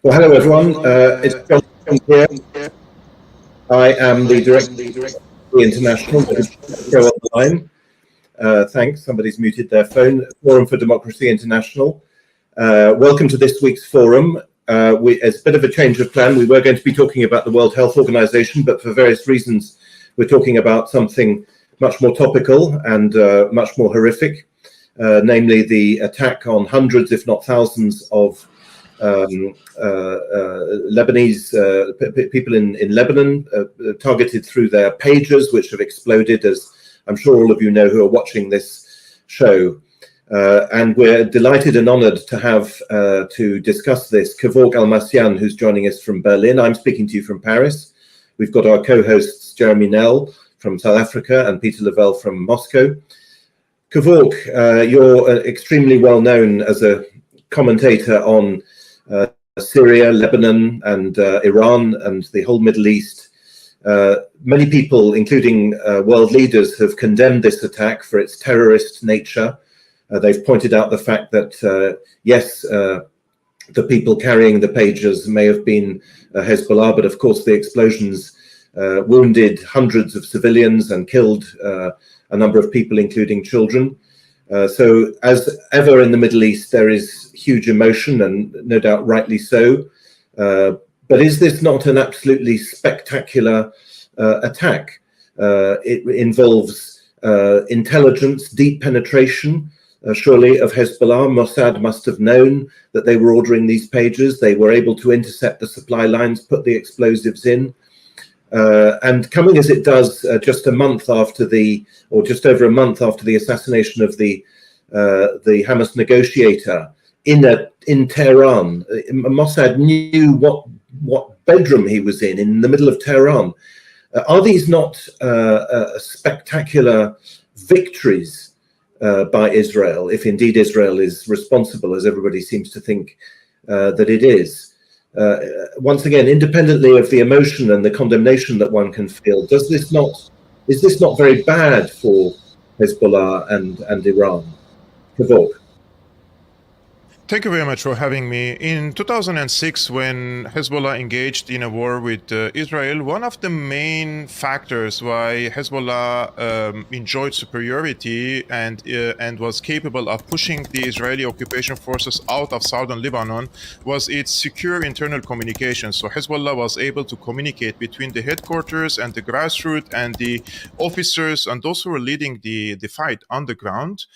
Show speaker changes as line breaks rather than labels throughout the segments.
Well, hello everyone. It's John here. I am the director of the International Show Online. Thanks. Somebody's muted their phone. Forum for Democracy International. Welcome to this week's forum. It's a bit of a change of plan. We were going to be talking about the World Health Organization, but for various reasons, we're talking about something much more topical and much more horrific, namely the attack on hundreds, if not thousands, of Lebanese people in Lebanon, targeted through their pagers, which have exploded, as I'm sure all of you know who are watching this show. And we're delighted and honored to have to discuss this Kevork Almassian, who's joining us from Berlin. I'm speaking to you from Paris. We've got our co-hosts Jeremy Nell from South Africa and Peter Lavelle from Moscow. Kevork, you're extremely well known as a commentator on Syria, Lebanon, and Iran, and the whole Middle East. Many people, including world leaders, have condemned this attack for its terrorist nature. They've pointed out the fact that, yes, the people carrying the pagers may have been Hezbollah, but of course the explosions wounded hundreds of civilians and killed a number of people, including children. So as ever in the Middle East, there is huge emotion, and no doubt rightly so. But is this not an absolutely spectacular attack? It involves intelligence, deep penetration, surely, of Hezbollah. Mossad must have known that they were ordering these pages. They were able to intercept the supply lines, put the explosives in. And coming as it does just a month after or just over a month after the assassination of the Hamas negotiator in Tehran, Mossad knew what bedroom he was in the middle of Tehran. Are these not spectacular victories by Israel, if indeed Israel is responsible, as everybody seems to think that it is? Once again, independently of the emotion and the condemnation that one can feel, is this not very bad for Hezbollah and Iran? Kevork.
Thank you very much for having me. In 2006, when Hezbollah engaged in a war with Israel, one of the main factors why Hezbollah enjoyed superiority and was capable of pushing the Israeli occupation forces out of southern Lebanon was its secure internal communication. So Hezbollah was able to communicate between the headquarters and the grassroots and the officers and those who were leading the fight on the ground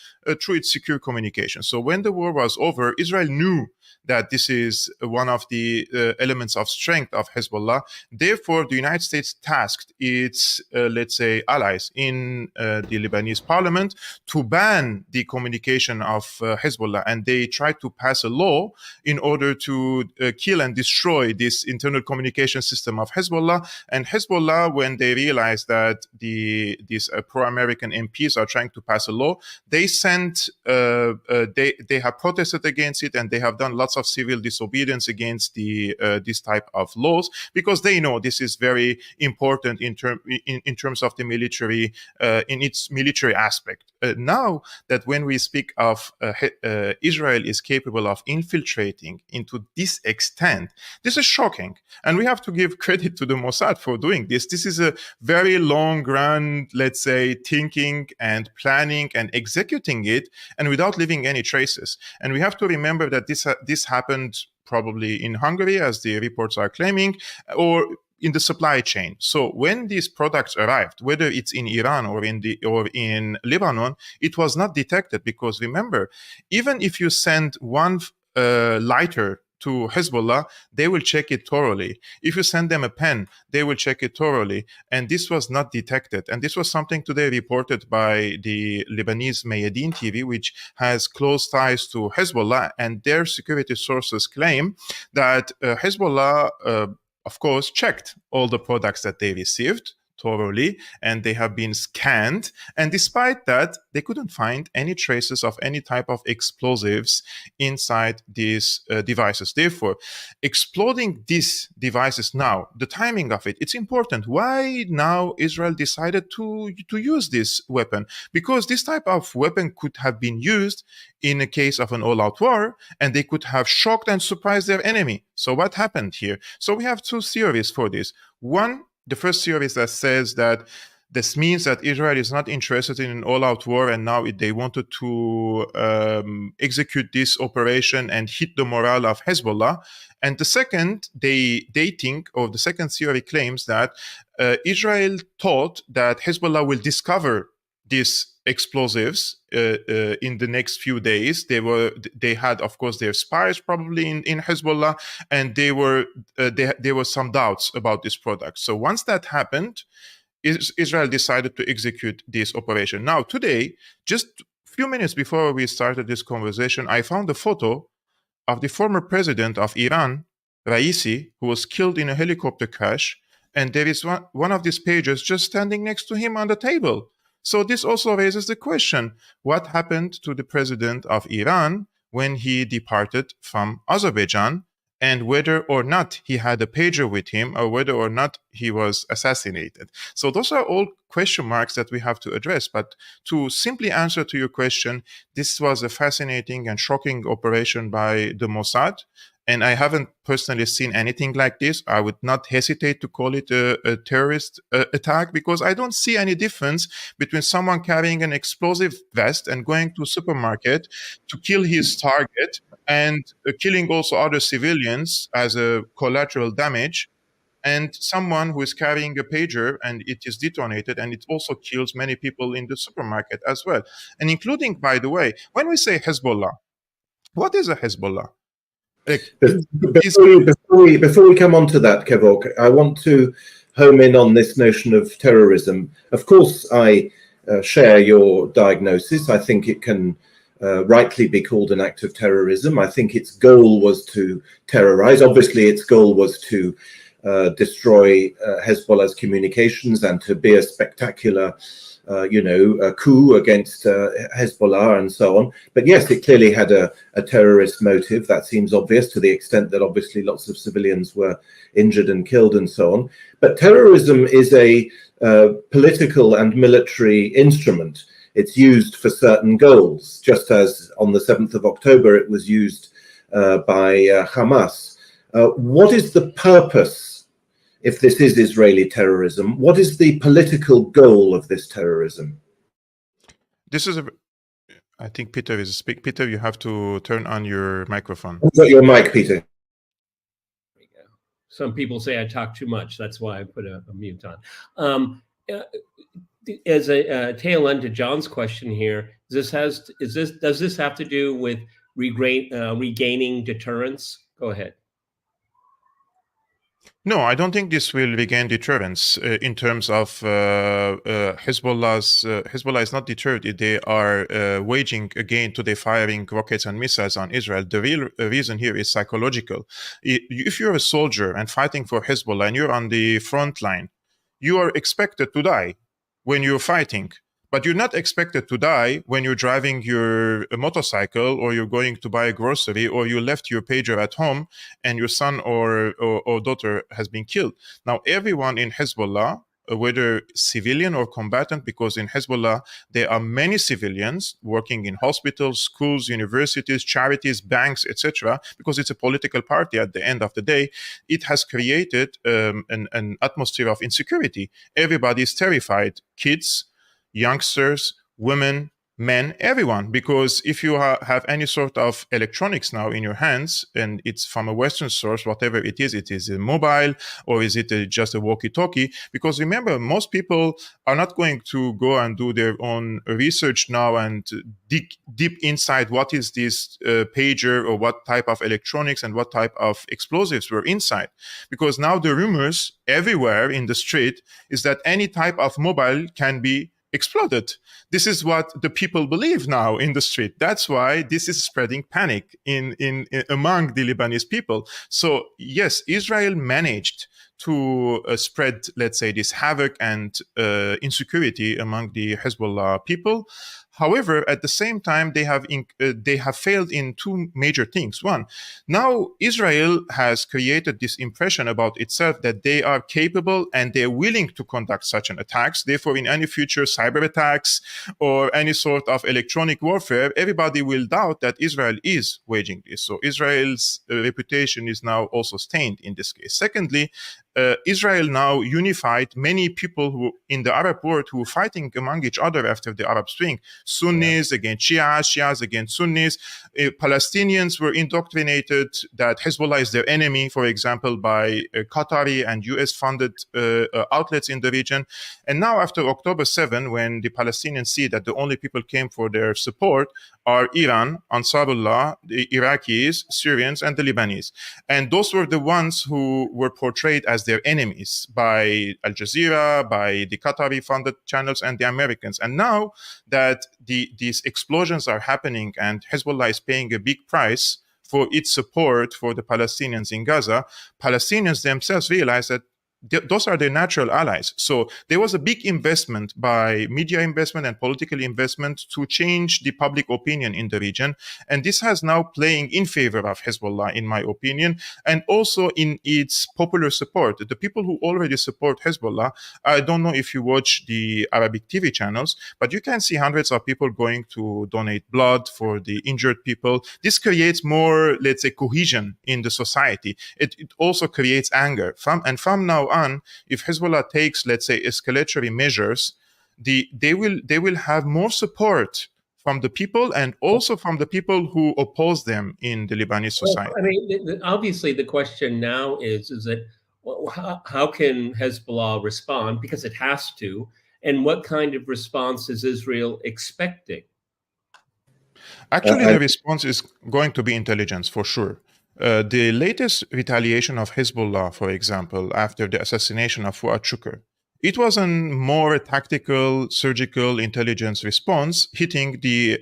through its secure communication. So when the war was over, Israel knew that this is one of the elements of strength of Hezbollah. Therefore, the United States tasked its, let's say, allies in the Lebanese parliament to ban the communication of Hezbollah. And they tried to pass a law in order to kill and destroy this internal communication system of Hezbollah. And Hezbollah, when they realized that these pro-American MPs are trying to pass a law, they sent, they have protested against it, and they have done lots of civil disobedience against this type of laws, because they know this is very important in terms of the military, in its military aspect. Now that when we speak of Israel is capable of infiltrating into this extent, this is shocking, and we have to give credit to the Mossad for doing this. This is a very long run, let's say, thinking and planning and executing it, and without leaving any traces. And we have to remember that this happened probably in Hungary, as the reports are claiming, or in the supply chain. So when these products arrived, whether it's in Iran or in Lebanon, it was not detected, because remember, even if you send one lighter to Hezbollah, they will check it thoroughly. If you send them a pen, they will check it thoroughly. And this was not detected. And this was something today reported by the Lebanese Mayadeen TV, which has close ties to Hezbollah. And their security sources claim that Hezbollah, of course, checked all the products that they received thoroughly, and they have been scanned. And despite that, they couldn't find any traces of any type of explosives inside these devices. Therefore, exploding these devices now, the timing of it, it's important. Why now Israel decided to use this weapon? Because this type of weapon could have been used in a case of an all-out war, and they could have shocked and surprised their enemy. So what happened here? So we have two theories for this. One, the first theory is that says that this means that Israel is not interested in an all-out war, and now they wanted to execute this operation and hit the morale of Hezbollah. And the second, the second theory claims that Israel thought that Hezbollah will discover these explosives in the next few days. They had, of course, their spies probably in Hezbollah, and there were some doubts about this product. So once that happened, Israel decided to execute this operation. Now, today, just a few minutes before we started this conversation, I found a photo of the former president of Iran, Raisi, who was killed in a helicopter crash, and there is one of these pages just standing next to him on the table. So this also raises the question, what happened to the president of Iran when he departed from Azerbaijan, and whether or not he had a pager with him, or whether or not he was assassinated. So those are all question marks that we have to address. But to simply answer to your question, this was a fascinating and shocking operation by the Mossad. And I haven't personally seen anything like this. I would not hesitate to call it a terrorist attack, because I don't see any difference between someone carrying an explosive vest and going to a supermarket to kill his target, and killing also other civilians as a collateral damage, and someone who is carrying a pager and it is detonated and it also kills many people in the supermarket as well. And including, by the way, when we say Hezbollah, what is a Hezbollah?
Before we come on to that, Kevork, I want to home in on this notion of terrorism. Of course, I share your diagnosis. I think it can rightly be called an act of terrorism. I think its goal was to terrorize. Obviously, its goal was to destroy Hezbollah's communications and to be a spectacular a coup against Hezbollah and so on. But yes, it clearly had a terrorist motive. That seems obvious, to the extent that obviously lots of civilians were injured and killed and so on. But terrorism is a political and military instrument. It's used for certain goals, just as on the 7th of October it was used by Hamas. What is the purpose? If this is Israeli terrorism, what is the political goal of this terrorism?
I think Peter is speaking. Peter, you have to turn on your microphone.
Got your mic, Peter.
There we go. Some people say I talk too much. That's why I put a mute on. As a tail end to John's question here, does this have to do with regaining deterrence? Go ahead.
No, I don't think this will regain deterrence in terms of Hezbollah is not deterred. They are waging again today, firing rockets and missiles on Israel. The real reason here is psychological. If you're a soldier and fighting for Hezbollah and you're on the front line, you are expected to die when you're fighting. But you're not expected to die when you're driving your motorcycle, or you're going to buy a grocery, or you left your pager at home and your son or daughter has been killed. Now, everyone in Hezbollah, whether civilian or combatant, because in Hezbollah, there are many civilians working in hospitals, schools, universities, charities, banks, etc., because it's a political party at the end of the day. It has created an atmosphere of insecurity. Everybody is terrified. Kids, youngsters, women, men, everyone, because if you have any sort of electronics now in your hands, and it's from a Western source, whatever it is a mobile, or is it just a walkie-talkie? Because remember, most people are not going to go and do their own research now and dig deep inside what is this pager, or what type of electronics and what type of explosives were inside. Because now the rumors everywhere in the street is that any type of mobile can be exploded. This is what the people believe now in the street. That's why this is spreading panic in among the Lebanese people. So yes, Israel managed to spread, let's say, this havoc and insecurity among the Hezbollah people. However, at the same time, they have failed in two major things. One, now Israel has created this impression about itself that they are capable and they're willing to conduct such an attacks. Therefore, in any future cyber attacks or any sort of electronic warfare, everybody will doubt that Israel is waging this. So Israel's reputation is now also stained in this case. Secondly, Israel now unified many people who in the Arab world who were fighting among each other after the Arab Spring. Sunnis against Shias, Shias against Sunnis. Palestinians were indoctrinated that Hezbollah is their enemy, for example, by Qatari and US-funded outlets in the region. And now after October 7, when the Palestinians see that the only people came for their support are Iran, Ansarullah, the Iraqis, Syrians, and the Lebanese. And those were the ones who were portrayed as their enemies by Al Jazeera, by the Qatari-funded channels, and the Americans. And now that these explosions are happening and Hezbollah is paying a big price for its support for the Palestinians in Gaza, Palestinians themselves realize that those are their natural allies. So there was a big investment by media investment and political investment to change the public opinion in the region. And this has now playing in favor of Hezbollah, in my opinion, and also in its popular support. The people who already support Hezbollah, I don't know if you watch the Arabic TV channels, but you can see hundreds of people going to donate blood for the injured people. This creates more, let's say, cohesion in the society. It also creates anger. From now on, if Hezbollah takes, let's say, escalatory measures, they will have more support from the people and also from the people who oppose them in the Lebanese society.
Well, I mean, obviously, the question now is that how can Hezbollah respond, because it has to, and what kind of response is Israel expecting?
Actually, the response is going to be intelligence, for sure. The latest retaliation of Hezbollah, for example, after the assassination of Fuad Shukr, it was a more tactical, surgical intelligence response, hitting the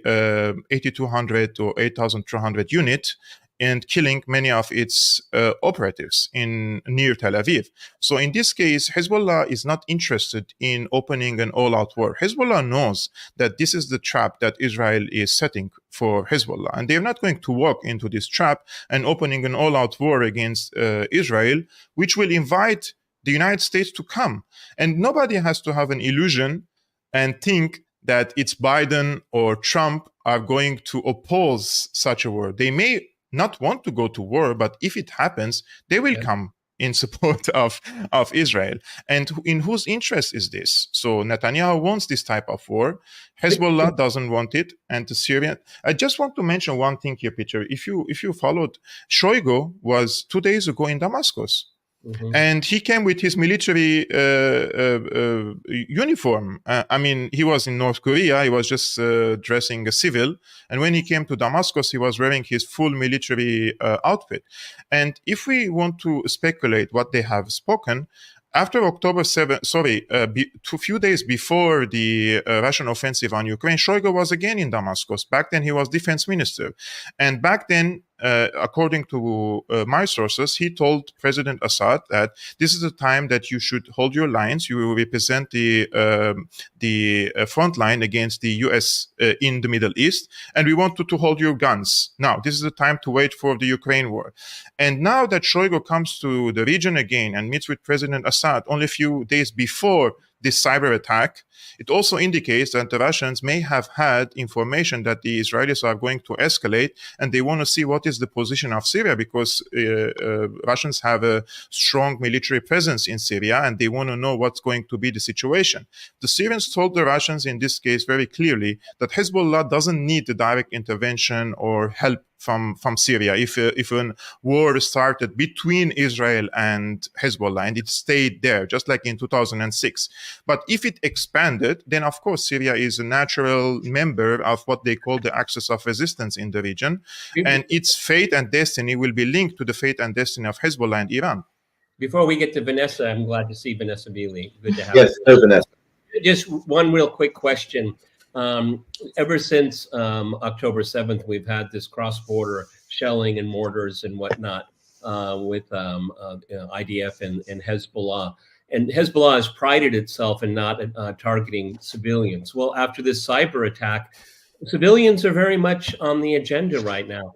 8,200 or 8,200 unit and killing many of its operatives near Tel Aviv. So in this case, Hezbollah is not interested in opening an all-out war. Hezbollah knows that this is the trap that Israel is setting for Hezbollah, and they're not going to walk into this trap and opening an all-out war against Israel, which will invite the United States to come. And nobody has to have an illusion and think that it's Biden or Trump are going to oppose such a war. They may not want to go to war, but if it happens, they will come in support of Israel. And in whose interest is this? So Netanyahu wants this type of war. Hezbollah doesn't want it. And the Syrian... I just want to mention one thing here, Peter. If you followed, Shoigu was 2 days ago in Damascus. Mm-hmm. And he came with his military uniform. I mean, he was in North Korea. He was just dressing a civil. And when he came to Damascus, he was wearing his full military outfit. And if we want to speculate what they have spoken, after October 7, a few days before the Russian offensive on Ukraine, Shoigu was again in Damascus. Back then, he was defense minister. And back then, according to my sources, he told President Assad that this is the time that you should hold your lines. You will represent the front line against the U.S. In the Middle East, and we want you to hold your guns. Now, this is the time to wait for the Ukraine war. And now that Shoigu comes to the region again and meets with President Assad only a few days before this cyber attack, it also indicates that the Russians may have had information that the Israelis are going to escalate, and they want to see what is the position of Syria, because Russians have a strong military presence in Syria, and they want to know what's going to be the situation. The Syrians told the Russians in this case very clearly that Hezbollah doesn't need the direct intervention or help from Syria if a war started between Israel and Hezbollah and it stayed there, just like in 2006. But if it expanded, then of course Syria is a natural member of what they call the axis of resistance in the region, and its fate and destiny will be linked to the fate and destiny of Hezbollah and Iran.
Before we get to Vanessa, I'm glad to see Vanessa Beeley. Good to have
you. Yes, Vanessa.
Just one real quick question. Ever since October 7th, we've had this cross-border shelling and mortars and whatnot. with IDF and Hezbollah. And Hezbollah has prided itself in not targeting civilians. Well, after this cyber attack, civilians are very much on the agenda right now.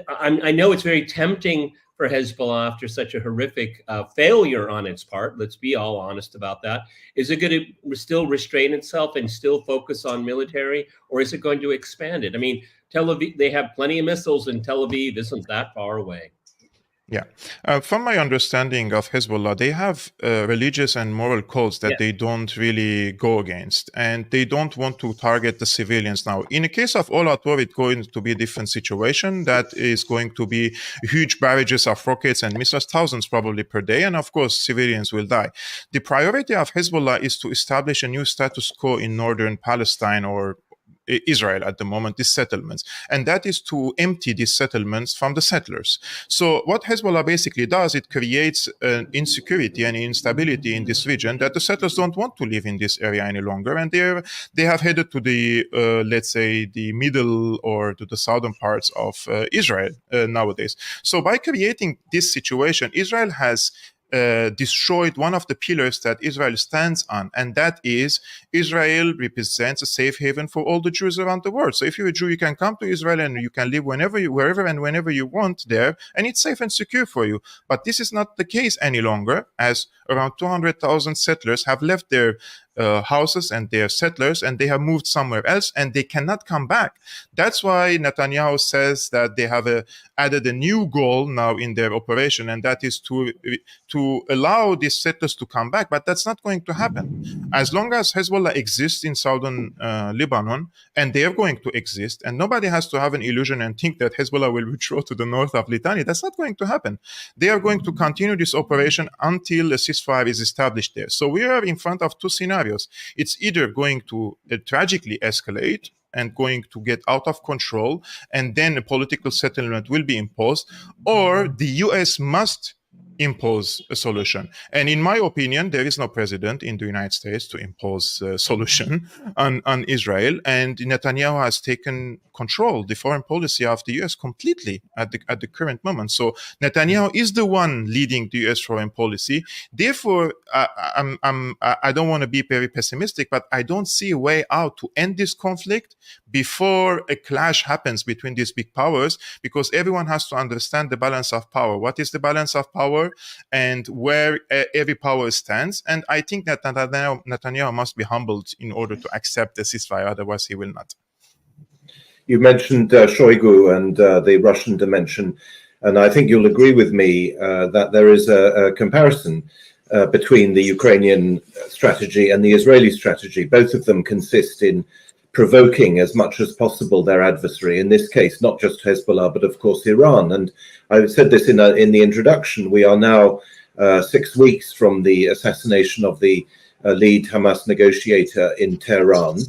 I know it's very tempting for Hezbollah after such a horrific failure on its part. Let's be all honest about that. Is it going to still restrain itself and still focus on military, or is it going to expand it? I mean, Tel Aviv, they have plenty of missiles, and Tel Aviv isn't that far away.
Yeah. From my understanding of Hezbollah, they have religious and moral codes that they don't really go against, and they don't want to target the civilians now. In the case of all out war, it's going to be a different situation. That is going to be huge barrages of rockets and missiles, thousands probably per day, and of course, civilians will die. The priority of Hezbollah is to establish a new status quo in northern Palestine or Israel at the moment, these settlements, and that is to empty these settlements from the settlers. So what Hezbollah basically does, it creates an insecurity and instability in this region that the settlers don't want to live in this area any longer, and they have headed to the let's say the middle or to the southern parts of Israel nowadays. So by creating this situation, Israel has destroyed one of the pillars that Israel stands on, and that is Israel represents a safe haven for all the Jews around the world. So if you're a Jew, you can come to Israel and you can live wherever and whenever you want there, and it's safe and secure for you. But this is not the case any longer, as around 200,000 settlers have left their houses and their settlers, and they have moved somewhere else, and they cannot come back. That's why Netanyahu says that they have added a new goal now in their operation, and that is to allow these settlers to come back. But that's not going to happen. As long as Hezbollah exists in southern Lebanon, and they are going to exist, and nobody has to have an illusion and think that Hezbollah will withdraw to the north of Litani. That's not going to happen. They are going to continue this operation until a ceasefire is established there. So we are in front of two scenarios. It's either going to tragically escalate and going to get out of control, and then a political settlement will be imposed, or the US must impose a solution. And in my opinion, there is no president in the United States to impose a solution on Israel. And Netanyahu has taken control, the foreign policy of the US completely at the current moment. So Netanyahu is the one leading the US foreign policy. Therefore, I don't want to be very pessimistic, but I don't see a way out to end this conflict before a clash happens between these big powers, because everyone has to understand the balance of power. What is the balance of power and where every power stands? And I think that Netanyahu must be humbled in order to accept the ceasefire, otherwise he will not.
You mentioned Shoigu and the Russian dimension, and I think you'll agree with me that there is a comparison between the Ukrainian strategy and the Israeli strategy. Both of them consist in provoking as much as possible their adversary, in this case, not just Hezbollah, but of course Iran. And I said this in the introduction, we are now 6 weeks from the assassination of the lead Hamas negotiator in Tehran.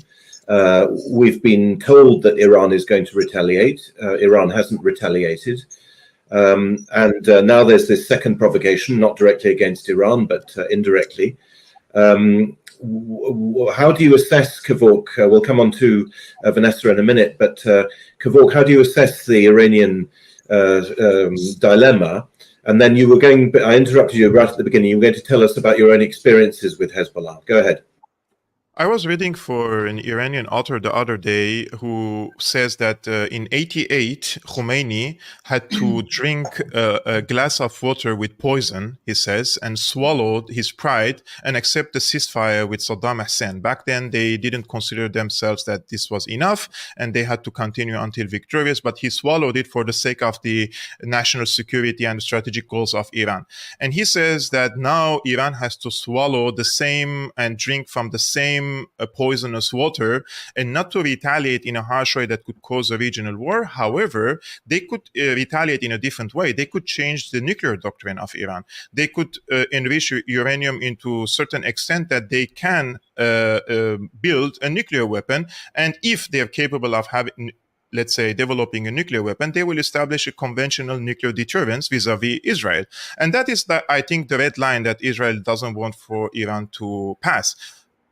We've been told that Iran is going to retaliate. Iran hasn't retaliated. And now there's this second provocation, not directly against Iran, but indirectly. How do you assess, Kevork? We'll come on to Vanessa in a minute, but Kevork, how do you assess the Iranian dilemma? And then you were going, I interrupted you right at the beginning, you were going to tell us about your own experiences with Hezbollah. Go ahead.
I was reading for an Iranian author the other day who says that in 88, Khomeini had to drink a glass of water with poison, he says, and swallowed his pride and accept the ceasefire with Saddam Hussein. Back then, they didn't consider themselves that this was enough, and they had to continue until victorious, but he swallowed it for the sake of the national security and strategic goals of Iran. And he says that now Iran has to swallow the same and drink from the same poisonous water, and not to retaliate in a harsh way that could cause a regional war. However, they could retaliate in a different way. They could change the nuclear doctrine of Iran. They could enrich uranium into a certain extent that they can build a nuclear weapon. And if they're capable of having, let's say, developing a nuclear weapon, they will establish a conventional nuclear deterrence vis-a-vis Israel. And that is, I think, the red line that Israel doesn't want for Iran to pass.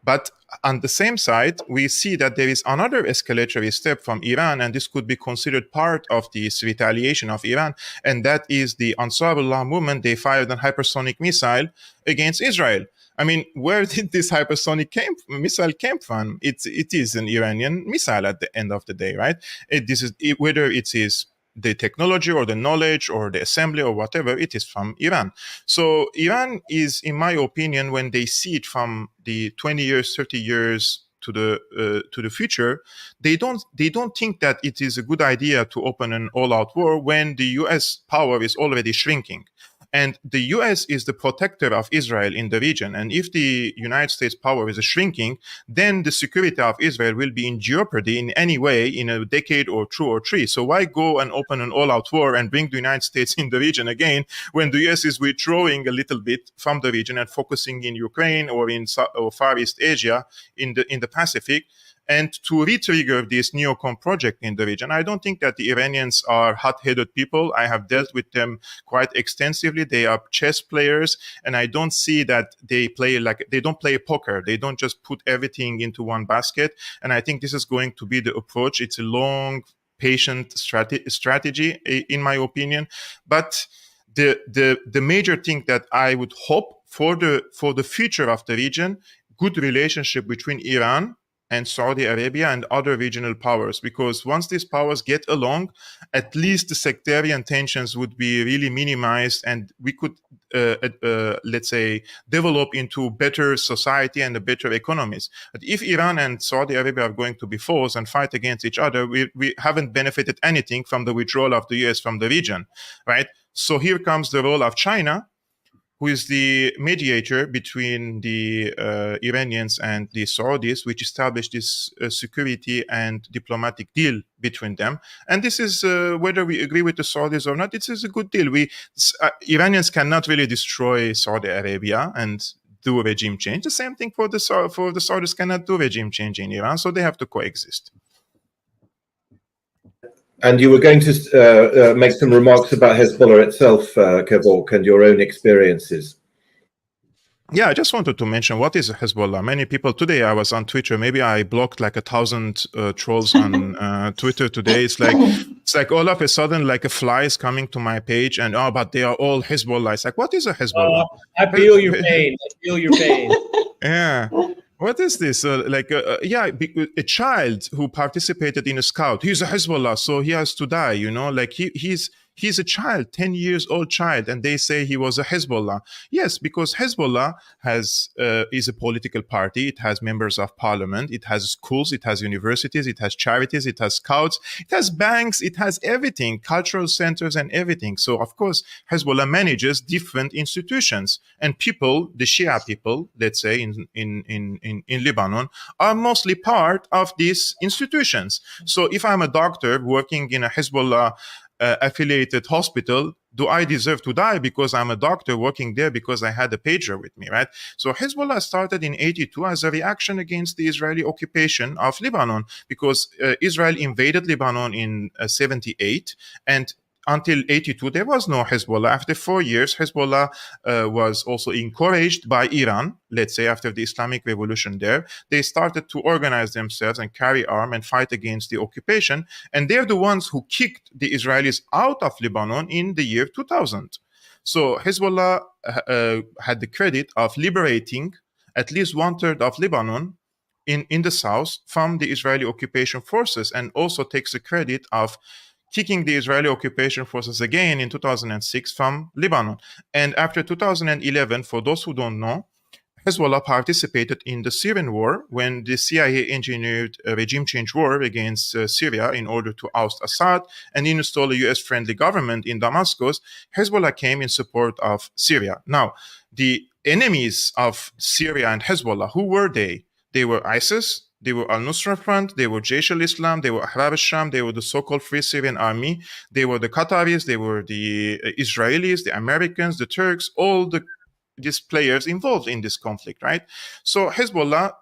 But on the same side, we see that there is another escalatory step from Iran, and this could be considered part of this retaliation of Iran, and that is the Ansarullah movement. They fired a hypersonic missile against Israel. I mean, where did this hypersonic missile came from? It is an Iranian missile at the end of the day, right? Whether it is the technology or the knowledge or the assembly or whatever, it is from Iran. So Iran is, in my opinion, when they see it from the 20 years, 30 years to the future, they don't think that it is a good idea to open an all-out war when the US power is already shrinking. And the US is the protector of Israel in the region. And if the United States power is shrinking, then the security of Israel will be in jeopardy in any way in a decade or two or three. So why go and open an all-out war and bring the United States in the region again when the US is withdrawing a little bit from the region and focusing in Ukraine or in Far East Asia in the Pacific? And to re-trigger this neocon project in the region. I don't think that the Iranians are hot-headed people. I have dealt with them quite extensively. They are chess players, and I don't see that they don't play poker. They don't just put everything into one basket. And I think this is going to be the approach. It's a long, patient strategy, in my opinion. But the major thing that I would hope for the future of the region, good relationship between Iran and Saudi Arabia and other regional powers, because once these powers get along, at least the sectarian tensions would be really minimized, and we could, let's say, develop into better society and better economies. But if Iran and Saudi Arabia are going to be foes and fight against each other, we haven't benefited anything from the withdrawal of the US from the region, right? So here comes the role of China, who is the mediator between the Iranians and the Saudis, which established this security and diplomatic deal between them. And this is, whether we agree with the Saudis or not, this is a good deal. Iranians cannot really destroy Saudi Arabia and do a regime change. The same thing for the Saudis cannot do regime change in Iran, so they have to coexist.
And you were going to make some remarks about Hezbollah itself, Kevork, and your own experiences.
Yeah, I just wanted to mention, what is Hezbollah? Many people today, I was on Twitter, maybe I blocked like 1,000 trolls on Twitter today. It's like all of a sudden, like a fly is coming to my page and, but they are all Hezbollah. It's like, what is a Hezbollah?
I feel your pain. I feel your pain.
Yeah. What is this? A child who participated in a scout, he's a Hezbollah, so he has to die, like he's a child, 10 years old child, and they say he was a Hezbollah. Yes, because Hezbollah is a political party. It has members of parliament. It has schools. It has universities. It has charities. It has scouts. It has banks. It has everything, cultural centers and everything. So, of course, Hezbollah manages different institutions. And people, the Shia people, let's say, in Lebanon, are mostly part of these institutions. So if I'm a doctor working in a Hezbollah affiliated hospital, do I deserve to die because I'm a doctor working there because I had a pager with me, right? So Hezbollah started in 82 as a reaction against the Israeli occupation of Lebanon, because Israel invaded Lebanon in 78, and until 82, there was no Hezbollah. After 4 years, Hezbollah was also encouraged by Iran, let's say, after the Islamic Revolution there. They started to organize themselves and carry arms and fight against the occupation. And they're the ones who kicked the Israelis out of Lebanon in the year 2000. So Hezbollah had the credit of liberating at least 1/3 of Lebanon in the south from the Israeli occupation forces, and also takes the credit of kicking the Israeli occupation forces again in 2006 from Lebanon. And after 2011, for those who don't know, Hezbollah participated in the Syrian war when the CIA engineered a regime change war against Syria in order to oust Assad and install a US-friendly government in Damascus. Hezbollah came in support of Syria. Now, the enemies of Syria and Hezbollah, who were they? They were ISIS, they were Al-Nusra Front, they were Jaish al-Islam, they were Ahrar al-Sham, they were the so-called Free Syrian Army, they were the Qataris, they were the Israelis, the Americans, the Turks, all these players involved in this conflict, right? So Hezbollah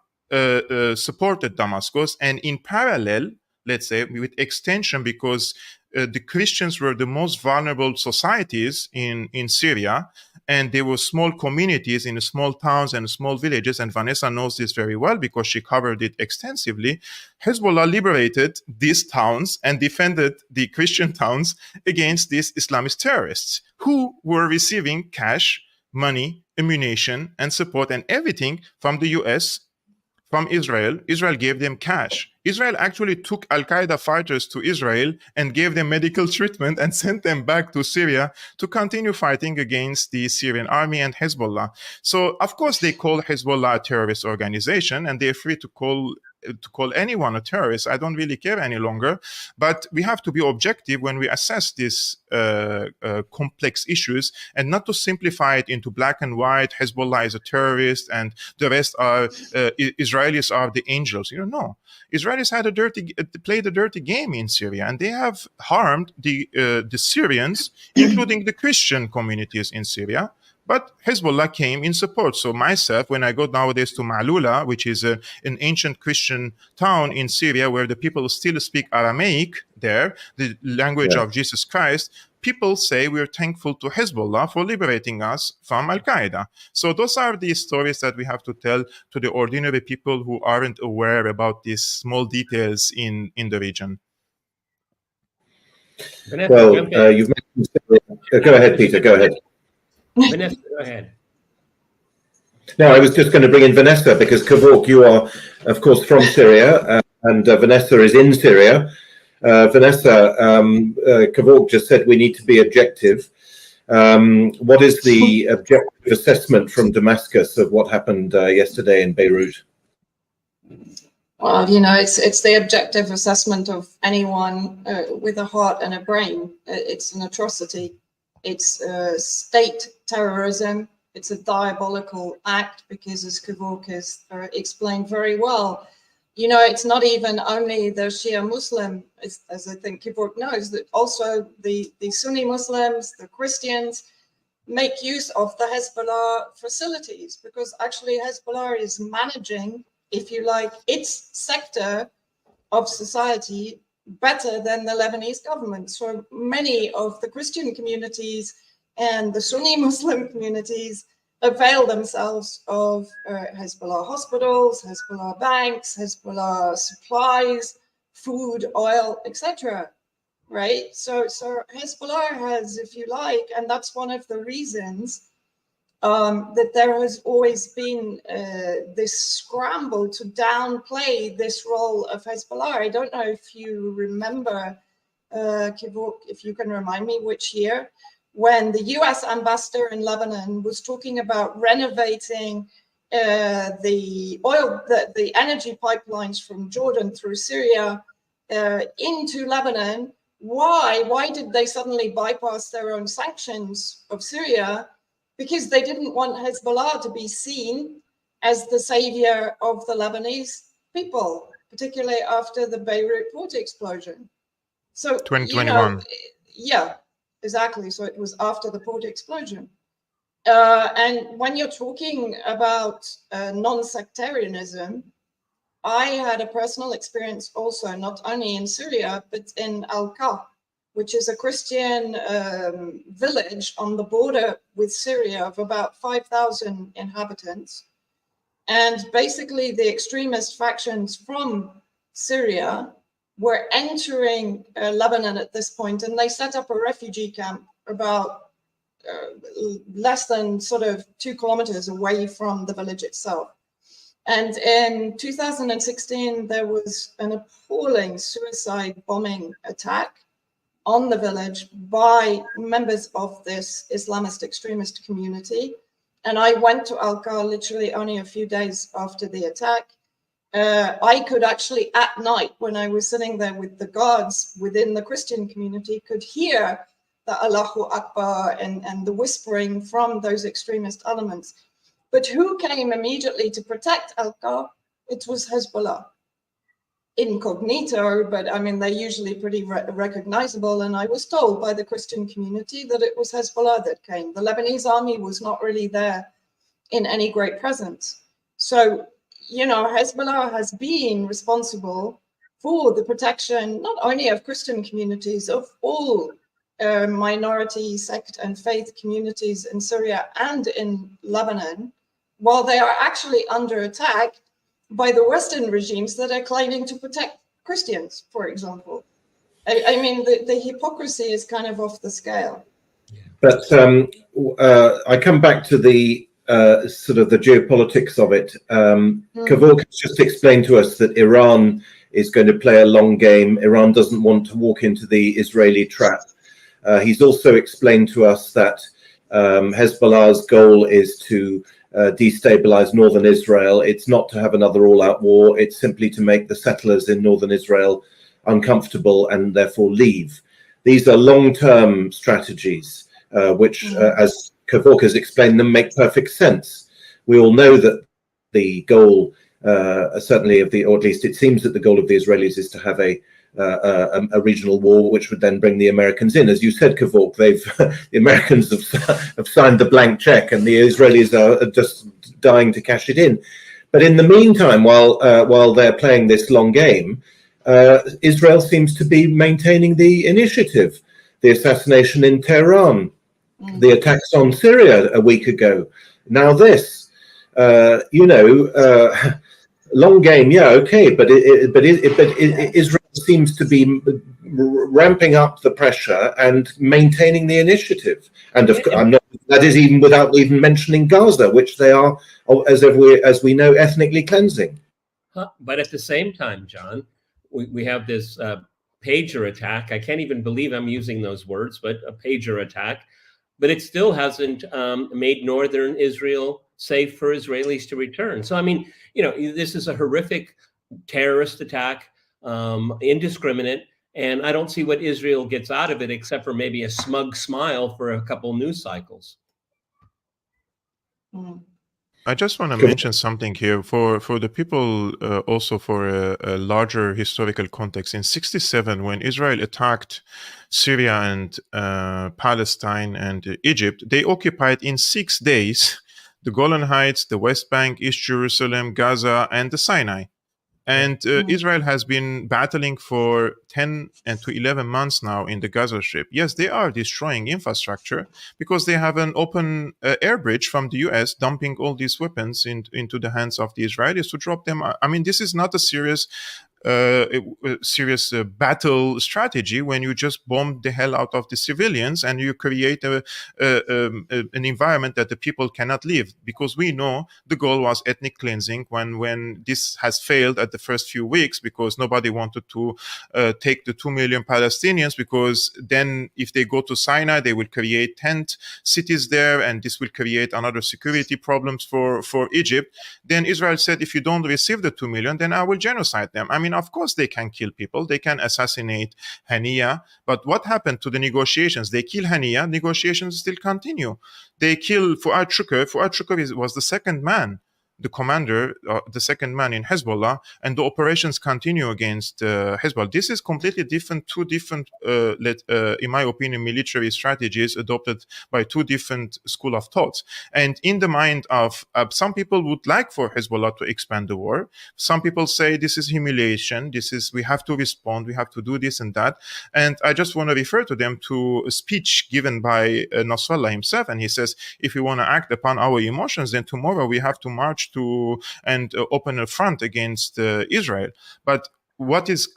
supported Damascus, and in parallel, let's say, with extension, because the Christians were the most vulnerable societies in Syria, and there were small communities in small towns and small villages, and Vanessa knows this very well because she covered it extensively. Hezbollah liberated these towns and defended the Christian towns against these Islamist terrorists who were receiving cash, money, ammunition, and support and everything from the US, from Israel. Israel gave them cash. Israel actually took Al-Qaeda fighters to Israel and gave them medical treatment and sent them back to Syria to continue fighting against the Syrian army and Hezbollah. So, of course, they call Hezbollah a terrorist organization, and they're free to call anyone a terrorist. I don't really care any longer. But we have to be objective when we assess these complex issues, and not to simplify it into black and white. Hezbollah is a terrorist and the rest are Israelis are the angels. No. Israelis had played a dirty game in Syria, and they have harmed the Syrians, including the Christian communities in Syria. But Hezbollah came in support. So myself, when I go nowadays to Ma'lula, which is an ancient Christian town in Syria where the people still speak Aramaic there, the language of Jesus Christ, people say we're thankful to Hezbollah for liberating us from Al-Qaeda. So those are the stories that we have to tell to the ordinary people who aren't aware about these small details in the region.
Vanessa,
well, you've mentioned... Go ahead, Peter, go ahead.
Vanessa, go ahead.
No, I was just going to bring in Vanessa because Kevork, you are, of course, from Syria, and Vanessa is in Syria. Vanessa, Kevork just said we need to be objective. What is the objective assessment from Damascus of what happened yesterday in Beirut?
Well, it's the objective assessment of anyone with a heart and a brain. It's an atrocity. It's state terrorism. It's a diabolical act because, as Kevork has explained very well, it's not even only the Shia Muslim, as I think Kevork knows, that also the Sunni Muslims, the Christians, make use of the Hezbollah facilities, because actually Hezbollah is managing, if you like, its sector of society better than the Lebanese government. So many of the Christian communities and the Sunni Muslim communities avail themselves of Hezbollah hospitals, Hezbollah banks, Hezbollah supplies, food, oil, etc. Right? So Hezbollah has, if you like, and that's one of the reasons that there has always been this scramble to downplay this role of Hezbollah. I don't know if you remember, Kevork, if you can remind me which year, when the US ambassador in Lebanon was talking about renovating the energy pipelines from Jordan through Syria into Lebanon. Why did they suddenly bypass their own sanctions of Syria? Because they didn't want Hezbollah to be seen as the savior of the Lebanese people, particularly after the Beirut port explosion. So
2021.
Yeah, exactly. So it was after the port explosion. And when you're talking about non-sectarianism, I had a personal experience also, not only in Syria, but in Al-Ka, which is a Christian village on the border with Syria of about 5,000 inhabitants. And basically the extremist factions from Syria were entering Lebanon at this point, and they set up a refugee camp about less than sort of 2 kilometers away from the village itself. And in 2016, there was an appalling suicide bombing attack on the village by members of this Islamist extremist community. And I went to Al-Ka literally only a few days after the attack. I could actually, at night, when I was sitting there with the guards within the Christian community, could hear the Allahu Akbar and the whispering from those extremist elements. But who came immediately to protect Al-Ka? It was Hezbollah. Incognito, but I mean, they're usually pretty recognizable. And I was told by the Christian community that it was Hezbollah that came. The Lebanese army was not really there in any great presence. So, you know, Hezbollah has been responsible for the protection not only of Christian communities, of all minority sect and faith communities in Syria and in Lebanon, while they are actually under attack by the Western regimes that are claiming to protect Christians, for example. I mean, the hypocrisy is kind of off the scale.
But I come back to the sort of the geopolitics of it. Kevork has just explained to us that Iran is going to play a long game. Iran doesn't want to walk into the Israeli trap. He's also explained to us that Hezbollah's goal is to destabilize northern Israel. It's not to have another all-out war. It's simply to make the settlers in northern Israel uncomfortable and therefore leave. These are long-term strategies, which, as Kevork has explained them, make perfect sense. We all know that the goal, certainly of the, or at least it seems that the goal of the Israelis is to have a regional war, which would then bring the Americans in. As you said, Kevork, the Americans have signed the blank check, and the Israelis are just dying to cash it in. But in the meantime, while they're playing this long game, Israel seems to be maintaining the initiative. The assassination in Tehran, the attacks on Syria a week ago, now this, long game, yeah, okay, but Israel seems to be ramping up the pressure and maintaining the initiative. And that is even without even mentioning Gaza, which they are, as we know, ethnically cleansing.
But at the same time, John, we have this pager attack. I can't even believe I'm using those words, but a pager attack. But it still hasn't made northern Israel safe for Israelis to return. So, I mean, this is a horrific terrorist attack, indiscriminate, and I don't see what Israel gets out of it except for maybe a smug smile for a couple news cycles.
I just want to mention something here for the people, also for a larger historical context. In '67, when Israel attacked Syria and Palestine and Egypt, they occupied in 6 days the Golan Heights, the West Bank, East Jerusalem, Gaza, and the Sinai. And Israel has been battling for 10 and to 11 months now in the Gaza Strip. Yes, they are destroying infrastructure because they have an open air bridge from the US dumping all these weapons into the hands of the Israelis to drop them. I mean, this is not a serious battle strategy when you just bomb the hell out of the civilians and you create an environment that the people cannot live, because we know the goal was ethnic cleansing when this has failed at the first few weeks because nobody wanted to take the 2 million Palestinians, because then if they go to Sinai they will create tent cities there and this will create another security problems for Egypt. Then Israel said, if you don't receive the 2 million, then I will genocide them. I mean, of course they can kill people, they can assassinate Haniya, but what happened to the negotiations? They kill Haniya, negotiations still continue. They kill Fuad Shukr was the second man, the commander, the second man in Hezbollah, and the operations continue against Hezbollah. This is completely different, two different, in my opinion, military strategies adopted by two different school of thoughts. And in the mind of some people would like for Hezbollah to expand the war. Some people say this is humiliation. We have to respond. We have to do this and that. And I just want to refer to them to a speech given by Nasrallah himself. And he says, if we want to act upon our emotions, then tomorrow we have to march to and open a front against Israel. But what is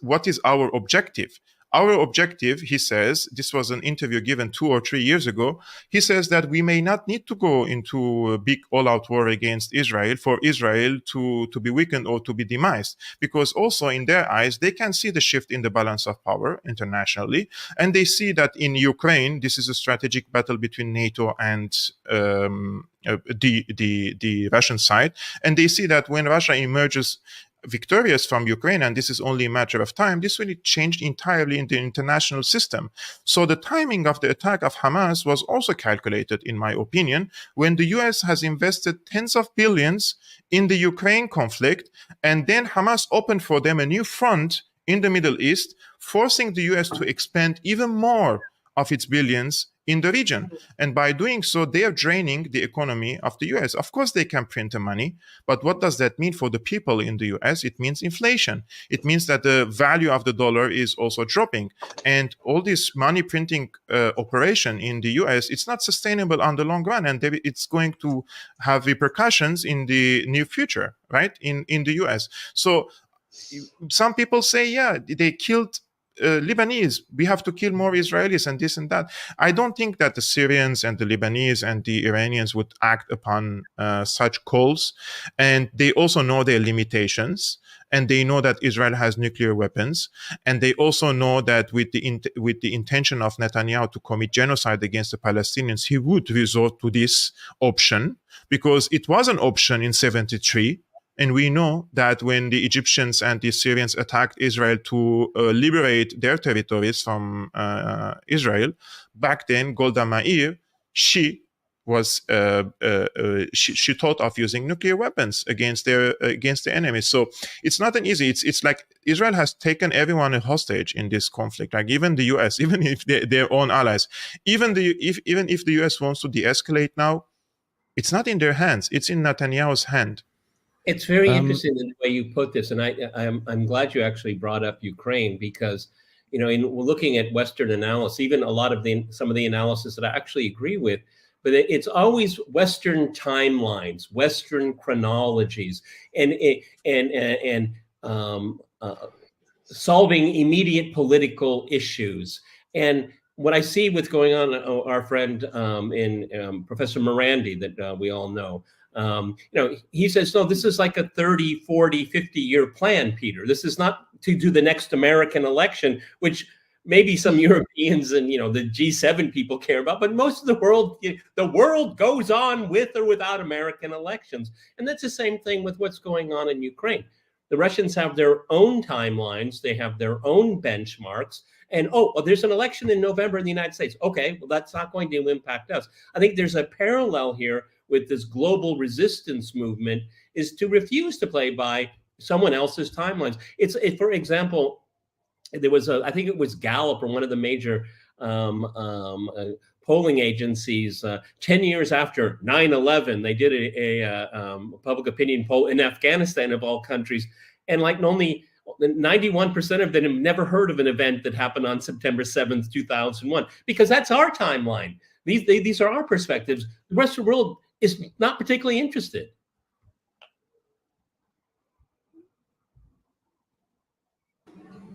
our objective? Our objective, he says, this was an interview given 2 or 3 years ago. He says that we may not need to go into a big all-out war against Israel for Israel to be weakened or to be demised, because also in their eyes, they can see the shift in the balance of power internationally. And they see that in Ukraine, this is a strategic battle between NATO and the Russian side. And they see that when Russia emerges victorious from Ukraine, and this is only a matter of time, this will change entirely in the international system. So the timing of the attack of Hamas was also calculated, in my opinion, when the US has invested tens of billions in the Ukraine conflict, and then Hamas opened for them a new front in the Middle East, forcing the US to expand even more of its billions in the region. And by doing so, they are draining the economy of the US. Of course, they can print the money, but what does that mean for the people in the US? It means inflation. It means that the value of the dollar is also dropping. And all this money printing operation in the US, it's not sustainable on the long run. And it's going to have repercussions in the near future, right? In the US. So some people say, yeah, they killed Lebanese. We have to kill more Israelis and this and that. I don't think that the Syrians and the Lebanese and the Iranians would act upon such calls. And they also know their limitations. And they know that Israel has nuclear weapons. And they also know that with the intention of Netanyahu to commit genocide against the Palestinians, he would resort to this option, because it was an option in 1973. And we know that when the Egyptians and the Syrians attacked Israel to liberate their territories from Israel, back then Golda Meir, she thought of using nuclear weapons against the enemy. So it's not an easy. It's like Israel has taken everyone a hostage in this conflict. Like even the U.S., even if their own allies, even if the U.S. wants to de-escalate now, it's not in their hands. It's in Netanyahu's hand.
It's very interesting in the way you put this, and I'm glad you actually brought up Ukraine, because in looking at Western analysis, even a lot of some of the analysis that I actually agree with, but it's always Western timelines, Western chronologies, and solving immediate political issues. And what I see what's going on, our friend in Professor Morandi, that we all know. He says, no, this is like a 30, 40, 50-year plan, Peter. This is not to do the next American election, which maybe some Europeans and, the G7 people care about, but most of the world goes on with or without American elections. And that's the same thing with what's going on in Ukraine. The Russians have their own timelines. They have their own benchmarks. And, there's an election in November in the United States. Okay, well, that's not going to impact us. I think there's a parallel here with this global resistance movement, is to refuse to play by someone else's timelines. It's for example, there was I think it was Gallup or one of the major polling agencies, 10 years after 9/11, they did a public opinion poll in Afghanistan, of all countries, and like only 91% of them have never heard of an event that happened on September 7th, 2001, because that's our timeline. These are our perspectives. The rest of the world is not particularly interested.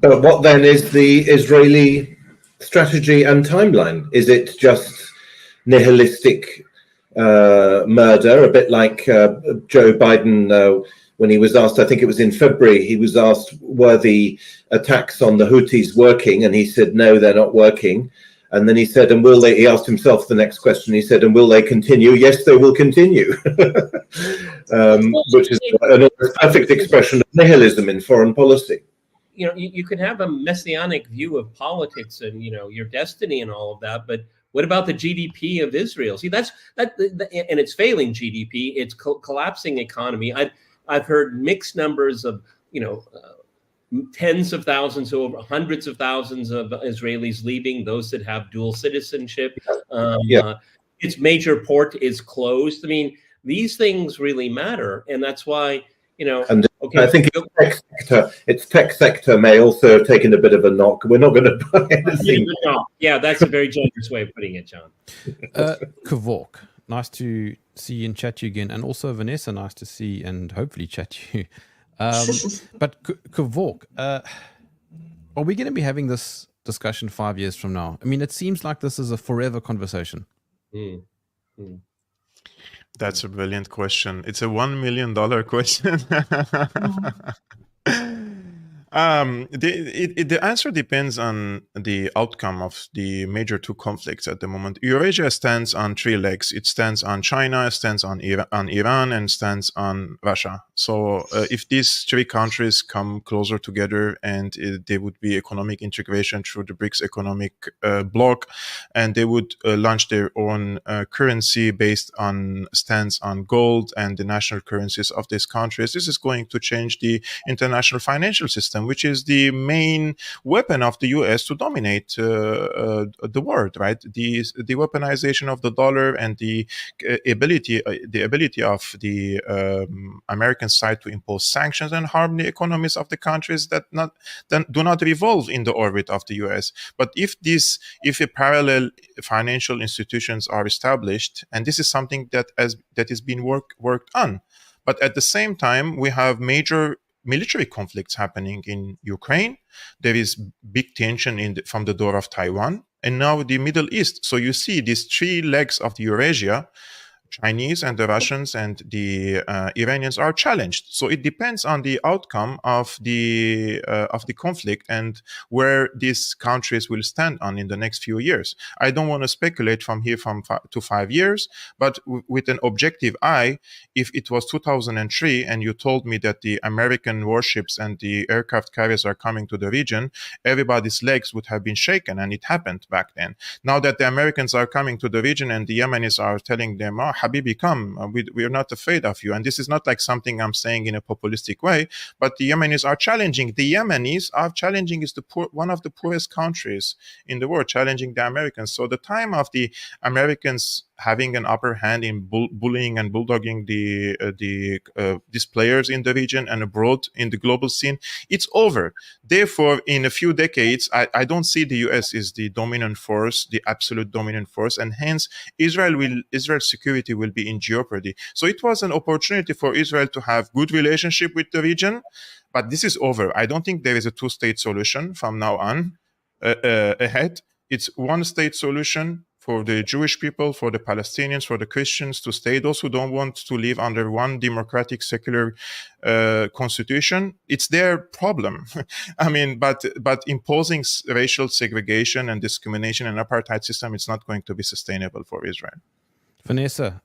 But what then is the Israeli strategy and timeline? Is it just nihilistic murder, a bit like Joe Biden when he was asked, I think it was in February, he was asked, were the attacks on the Houthis working? And he said, no, they're not working. And then he said, and will they, he asked himself the next question, he said, and will they continue? Yes, they will continue. Which is a perfect expression of nihilism in foreign policy.
You can have a messianic view of politics and, your destiny and all of that, but what about the GDP of Israel? See, and it's failing GDP, it's collapsing economy. I've heard mixed numbers of, tens of thousands or hundreds of thousands of Israelis leaving, those that have dual citizenship. Its major port is closed. I mean, these things really matter. And that's why,
And I think its tech sector may also have taken a bit of a knock. We're not going to buy anything.
Yeah, that's a very generous way of putting it, John.
Kevork, nice to see you and chat you again. And also Vanessa, nice to see and hopefully chat you. But Kevork, are we going to be having this discussion 5 years from now? I mean, it seems like this is a forever conversation.
That's a brilliant question. It's a $1 million question. The answer depends on the outcome of the major two conflicts at the moment. Eurasia stands on three legs. It stands on China, stands on Iran, and stands on Russia. So if these three countries come closer together and there would be economic integration through the BRICS economic bloc, and they would launch their own currency based on stands on gold and the national currencies of these countries, this is going to change the international financial system system, which is the main weapon of the US to dominate the world, right? The weaponization of the dollar and the ability of the American side to impose sanctions and harm the economies of the countries that do not revolve in the orbit of the US. But if a parallel financial institutions are established, and this is something that is being worked on, but at the same time we have major military conflicts happening in Ukraine. There is big tension from the door of Taiwan, and now the Middle East. So you see these three legs of the Eurasia, Chinese and the Russians and the Iranians, are challenged. So it depends on the outcome of the conflict and where these countries will stand on in the next few years. I don't want to speculate from here to 5 years, but with an objective eye, if it was 2003 and you told me that the American warships and the aircraft carriers are coming to the region, everybody's legs would have been shaken, and it happened back then. Now that the Americans are coming to the region and the Yemenis are telling them, "Oh, Habibi, come, we are not afraid of you." And this is not like something I'm saying in a populistic way, but the Yemenis are challenging. The Yemenis are challenging is one of the poorest countries in the world, challenging the Americans. So the time of the Americans having an upper hand in bullying and bulldogging these players in the region and abroad in the global scene, it's over. Therefore, in a few decades, I don't see the US as the dominant force, the absolute dominant force, and hence Israel's security will be in jeopardy. So it was an opportunity for Israel to have good relationship with the region, but this is over. I don't think there is a two-state solution from now on ahead. It's one-state solution for the Jewish people, for the Palestinians, for the Christians to stay. Those who don't want to live under one democratic, secular constitution, it's their problem. I mean, but imposing racial segregation and discrimination and apartheid system, it's not going to be sustainable for Israel.
Vanessa,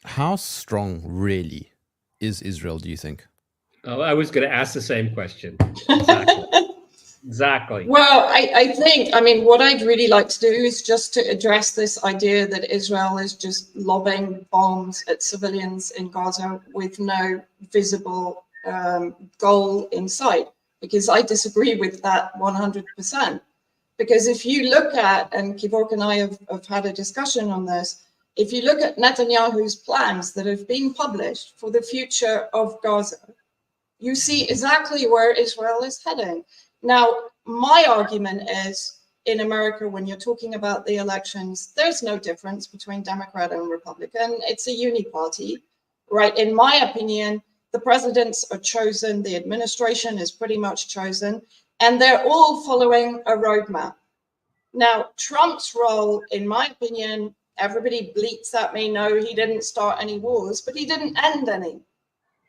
how strong really is Israel, do you think?
Oh, I was going to ask the same question. Exactly. Exactly.
Well, I think, what I'd really like to do is just to address this idea that Israel is just lobbing bombs at civilians in Gaza with no visible goal in sight, because I disagree with that 100%. Because if you look at, and Kevork and I have had a discussion on this, if you look at Netanyahu's plans that have been published for the future of Gaza, you see exactly where Israel is heading. Now, my argument is, in America, when you're talking about the elections, there's no difference between Democrat and Republican. It's a uniparty, right? In my opinion, the presidents are chosen, the administration is pretty much chosen, and they're all following a roadmap. Now, Trump's role, in my opinion, everybody bleats at me, no, he didn't start any wars, but he didn't end any.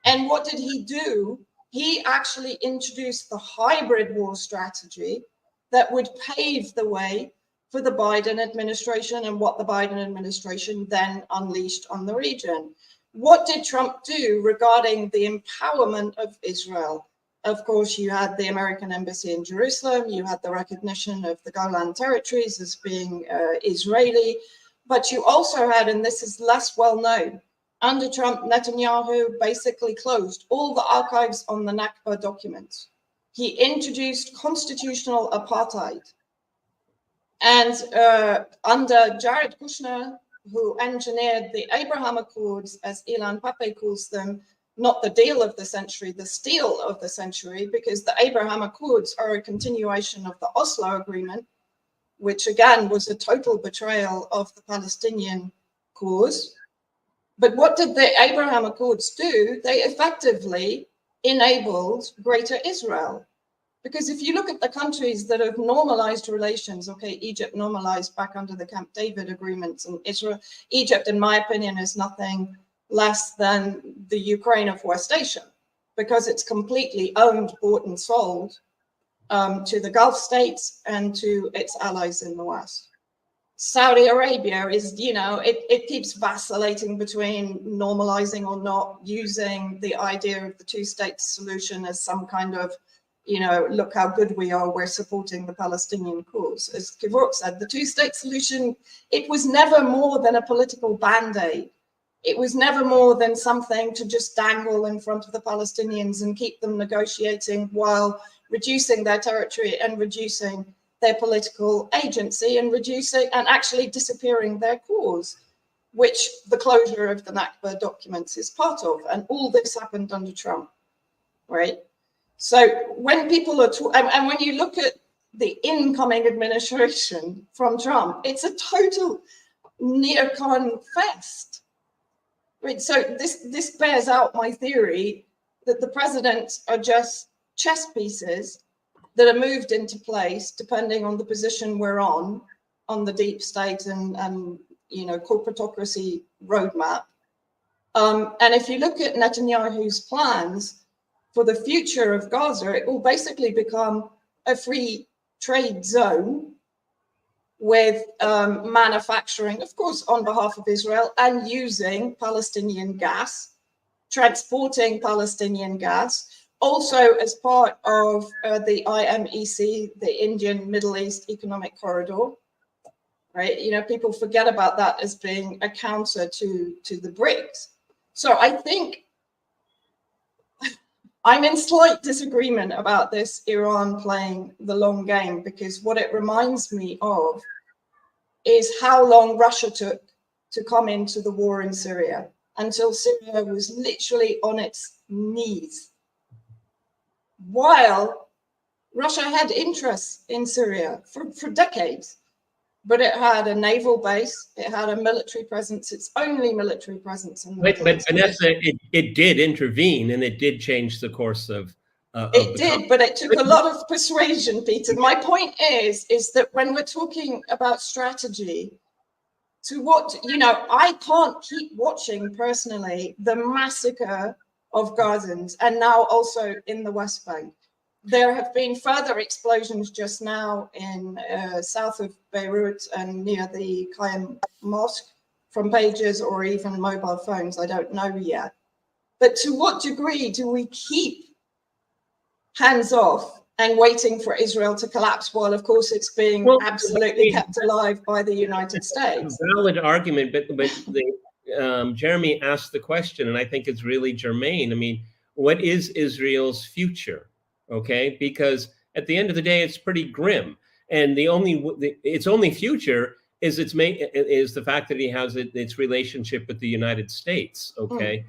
And what did he do? He actually introduced the hybrid war strategy that would pave the way for the Biden administration and what the Biden administration then unleashed on the region. What did Trump do regarding the empowerment of Israel? Of course, you had the American embassy in Jerusalem, you had the recognition of the Golan territories as being Israeli, but you also had, and this is less well known, under Trump, Netanyahu basically closed all the archives on the Nakba documents. He introduced constitutional apartheid. And under Jared Kushner, who engineered the Abraham Accords, as Ilan Pappé calls them, not the deal of the century, the steal of the century, because the Abraham Accords are a continuation of the Oslo Agreement, which again was a total betrayal of the Palestinian cause. But what did the Abraham Accords do? They effectively enabled Greater Israel. Because if you look at the countries that have normalized relations, okay, Egypt normalized back under the Camp David agreements, and Egypt, in my opinion, is nothing less than the Ukraine of West Asia, because it's completely owned, bought and sold to the Gulf states and to its allies in the West. Saudi Arabia is, it keeps vacillating between normalizing or not, using the idea of the two-state solution as some kind of, look how good we are, we're supporting the Palestinian cause. As Kevork said, the two-state solution, it was never more than a political band-aid. It was never more than something to just dangle in front of the Palestinians and keep them negotiating while reducing their territory and reducing their political agency and reducing and actually disappearing their cause, which the closure of the Nakba documents is part of. And all this happened under Trump, right? So when people are and when you look at the incoming administration from Trump, it's a total neocon fest. Right? So this bears out my theory that the presidents are just chess pieces that are moved into place depending on the position we're on the deep state and you know, corporatocracy roadmap. And if you look at Netanyahu's plans for the future of Gaza, it will basically become a free trade zone with manufacturing, of course, on behalf of Israel and using Palestinian gas, transporting Palestinian gas, also as part of the IMEC, the Indian Middle East Economic Corridor, right? You know, people forget about that as being a counter to the BRICS. So I think I'm in slight disagreement about this Iran playing the long game, because what it reminds me of is how long Russia took to come into the war in Syria, until Syria was literally on its knees. While Russia had interests in Syria for decades, but it had a naval base, it had a military presence, its only military presence in the Middle
But
East.
Vanessa, it did intervene, and it did change the course of
it did, but it took a lot of persuasion, Peter. My point is that when we're talking about strategy, to what, you know, I can't keep watching personally the massacre of Gazans, and now also in the West Bank. There have been further explosions just now in south of Beirut and near the Qaim Mosque from pages or even mobile phones. I don't know yet. But to what degree do we keep hands off and waiting for Israel to collapse while, of course, it's being absolutely kept alive by the United States?
Valid argument, but Jeremy asked the question, and I think it's really germane. I mean, what is Israel's future? Okay, because at the end of the day, it's pretty grim, and its only future is is the fact that he has its relationship with the United States. Okay,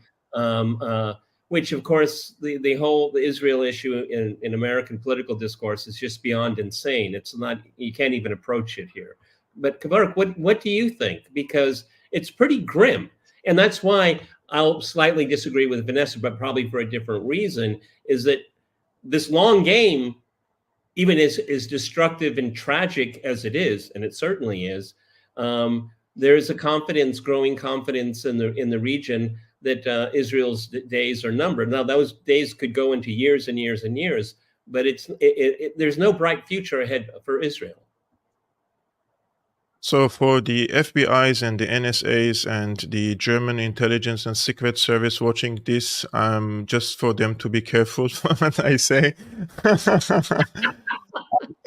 which of course the whole Israel issue in American political discourse is just beyond insane. It's not, you can't even approach it here. But Kevork, what do you think? Because it's pretty grim, and that's why I'll slightly disagree with Vanessa, but probably for a different reason. Is that this long game, even as destructive and tragic as it is, and it certainly is, there is a growing confidence in the region that Israel's days are numbered. Now, those days could go into years and years and years, but there's no bright future ahead for Israel.
So for the FBI's and the NSA's and the German intelligence and secret service watching this, just for them to be careful what I say.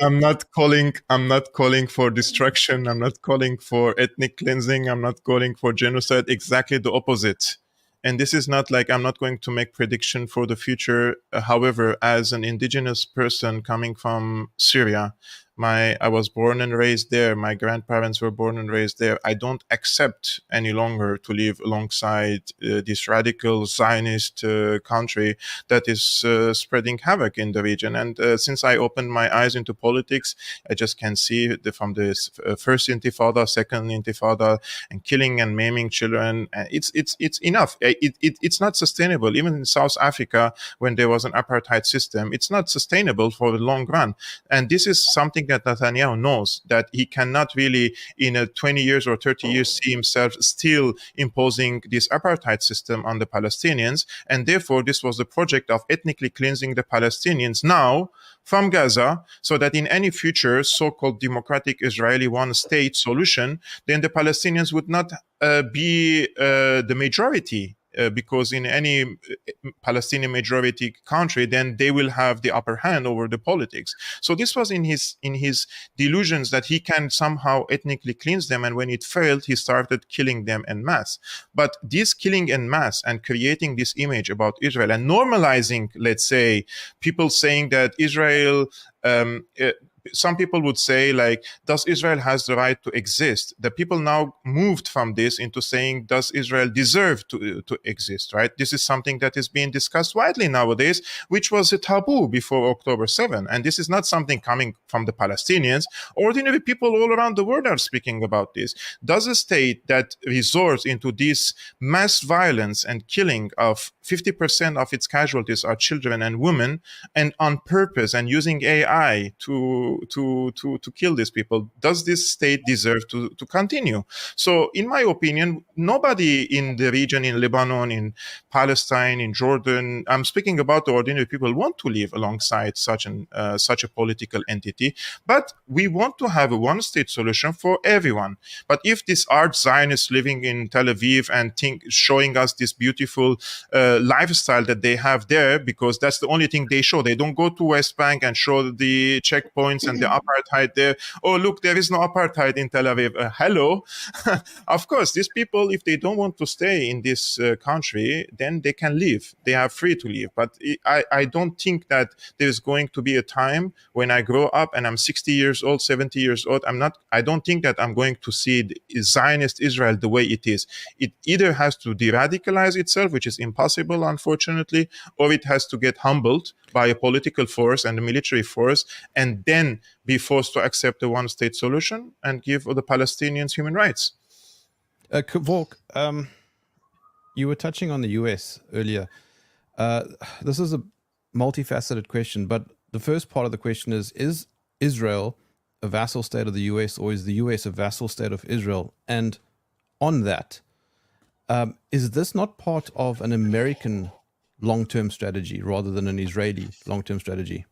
I'm not calling for destruction. I'm not calling for ethnic cleansing. I'm not calling for genocide. Exactly the opposite. And this is not like I'm not going to make prediction for the future. However, as an indigenous person coming from Syria, I was born and raised there. My grandparents were born and raised there. I don't accept any longer to live alongside this radical Zionist country that is spreading havoc in the region. And since I opened my eyes into politics, I just can see from the first Intifada, second Intifada, and killing and maiming children. It's enough. It's not sustainable. Even in South Africa, when there was an apartheid system, it's not sustainable for the long run. And this is something that Netanyahu knows, that he cannot really, in a 20 years or 30 years, see himself still imposing this apartheid system on the Palestinians. And therefore, this was the project of ethnically cleansing the Palestinians now from Gaza, so that in any future so-called democratic Israeli one-state solution, then the Palestinians would not be the majority because in any Palestinian majority country, then they will have the upper hand over the politics. So this was in his delusions that he can somehow ethnically cleanse them, and when it failed, he started killing them en masse. But this killing en masse and creating this image about Israel and normalizing, let's say, people saying that Israel, some people would say, like, does Israel has the right to exist? The people now moved from this into saying, does Israel deserve to exist, right? This is something that is being discussed widely nowadays, which was a taboo before October 7. And this is not something coming from the Palestinians. Ordinary people all around the world are speaking about this. Does a state that resorts into this mass violence and killing of 50% of its casualties are children and women, and on purpose and using AI to kill these people, does this state deserve to continue? So in my opinion, nobody in the region, in Lebanon, in Palestine, in Jordan, I'm speaking about the ordinary people, want to live alongside such a political entity, but we want to have a one-state solution for everyone. But if this arch Zionists living in Tel Aviv and showing us this beautiful lifestyle that they have there, because that's the only thing they show, they don't go to West Bank and show the checkpoints and the apartheid there. Oh, look, there is no apartheid in Tel Aviv. Hello. Of course, these people, if they don't want to stay in this country, then they can leave. They are free to leave. But I don't think that there's going to be a time when I grow up and I'm 60 years old, 70 years old. I don't think that I'm going to see the Zionist Israel the way it is. It either has to de-radicalize itself, which is impossible, unfortunately, or it has to get humbled by a political force and a military force, and then be forced to accept a one-state solution and give the Palestinians human rights.
Kevork, you were touching on the US earlier. This is a multifaceted question, but the first part of the question is Israel a vassal state of the US, or is the US a vassal state of Israel? And on that, is this not part of an American long-term strategy rather than an Israeli long-term strategy?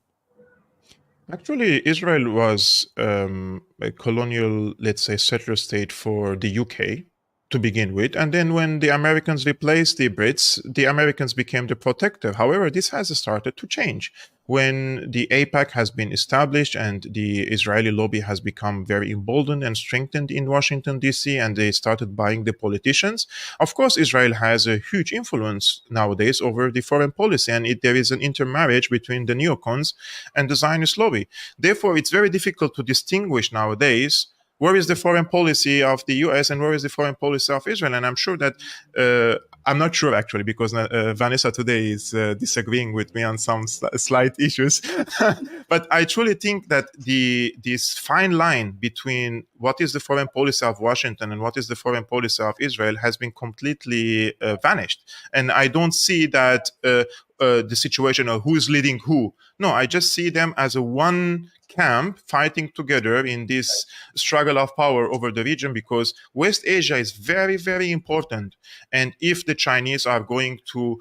Actually, Israel was a colonial, let's say, settler state for the UK to begin with. And then when the Americans replaced the Brits, the Americans became the protector. However, this has started to change. When the AIPAC has been established and the Israeli lobby has become very emboldened and strengthened in Washington, D.C., and they started buying the politicians, of course, Israel has a huge influence nowadays over the foreign policy, and there is an intermarriage between the neocons and the Zionist lobby. Therefore, it's very difficult to distinguish nowadays where is the foreign policy of the US and where is the foreign policy of Israel. And I'm sure that I'm not sure, actually, because Vanessa today is disagreeing with me on some slight issues. But I truly think that this fine line between what is the foreign policy of Washington and what is the foreign policy of Israel has been completely vanished. And I don't see that the situation of who is leading who. No, I just see them as a one camp fighting together in this struggle of power over the region, because West Asia is very, very important. And if the Chinese are going to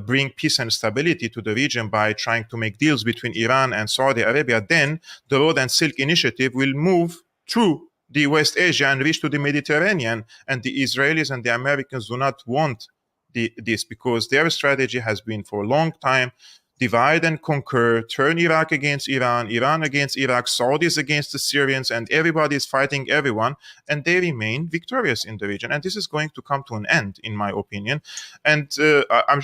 bring peace and stability to the region by trying to make deals between Iran and Saudi Arabia, then the Road and Silk Initiative will move through the West Asia and reach to the Mediterranean. And the Israelis and the Americans do not want this, because their strategy has been for a long time divide and conquer, turn Iraq against Iran, Iran against Iraq, Saudis against the Syrians, and everybody is fighting everyone, and they remain victorious in the region. And this is going to come to an end, in my opinion. And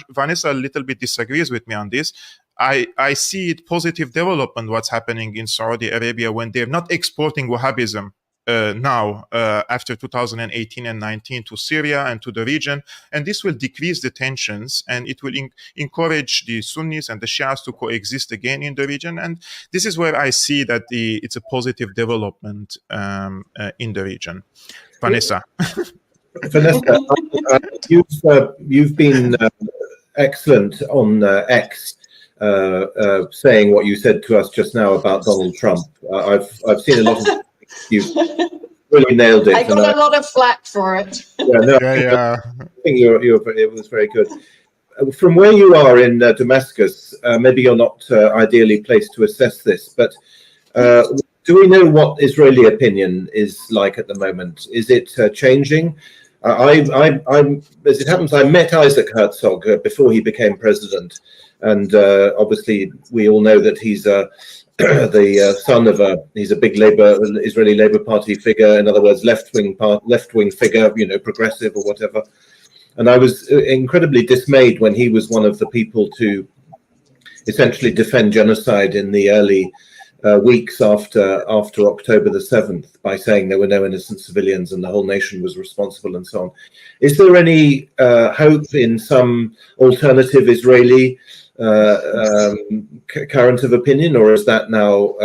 Vanessa a little bit disagrees with me on this. I see it positive development, what's happening in Saudi Arabia, when they're not exporting Wahhabism now after 2018 and 19 to Syria and to the region. And this will decrease the tensions, and it will encourage the Sunnis and the Shias to coexist again in the region. And this is where I see that it's a positive development in the region. Vanessa.
Vanessa, you've been excellent on X, saying what you said to us just now about Donald Trump. I've seen a lot of you've really nailed it.
I got a lot of flack for it.
Yeah.
I think it was very good. From where you are in Damascus, maybe you're not ideally placed to assess this, but do we know what Israeli opinion is like at the moment? Is it changing? As it happens, I met Isaac Herzog before he became president, and obviously we all know that he's the son of he's a big Israeli Labour Party figure. In other words, left wing figure, progressive or whatever. And I was incredibly dismayed when he was one of the people to essentially defend genocide in the early weeks after October the 7th by saying there were no innocent civilians and the whole nation was responsible and so on. Is there any hope in some alternative Israeli current of opinion, or is that now,